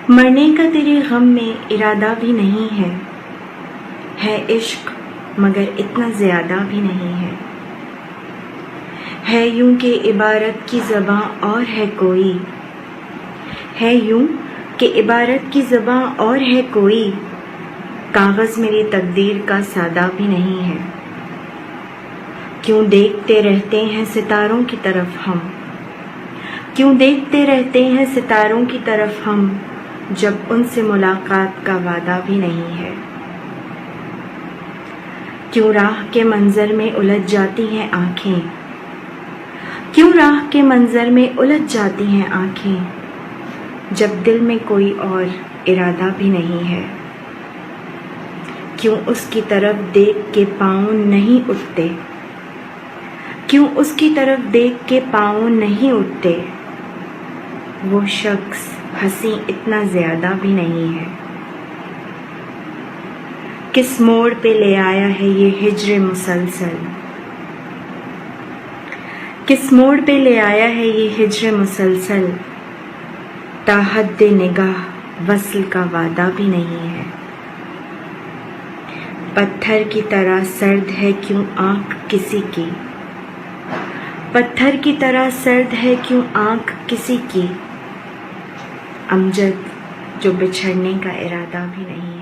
مرنے کا تیرے غم میں ارادہ بھی نہیں ہے عشق مگر اتنا زیادہ بھی نہیں ہے یوں کہ عبارت کی زباں اور ہے کوئی، ہے یوں کہ عبارت کی زباں اور ہے کوئی، کاغذ میری تقدیر کا سادہ بھی نہیں ہے۔ کیوں دیکھتے رہتے ہیں ستاروں کی طرف ہم، کیوں دیکھتے رہتے ہیں ستاروں کی طرف ہم، جب ان سے ملاقات کا وعدہ بھی نہیں ہے۔ کیوں راہ کے منظر میں الجھ جاتی ہیں آنکھیں، کیوں راہ کے منظر میں الجھ جاتی ہیں آنکھیں، جب دل میں کوئی اور ارادہ بھی نہیں ہے۔ کیوں اس کی طرف دیکھ کے پاؤں نہیں اٹھتے، کیوں اس کی طرف دیکھ کے پاؤں نہیں اٹھتے، وہ شخص ہنسی اتنا زیادہ بھی نہیں ہے۔ کس موڑ پہ لے آیا ہے یہ ہجر مسلسل، کس موڑ پہ لے آیا ہے یہ ہجر مسلسل، تا حد نگاہ وصل کا وعدہ بھی نہیں ہے۔ پتھر کی طرح سرد ہے کیوں آنکھ کسی کی، پتھر کی طرح سرد ہے کیوں آنکھ کسی کی، امجد جو بچھڑنے کا ارادہ بھی نہیں ہے۔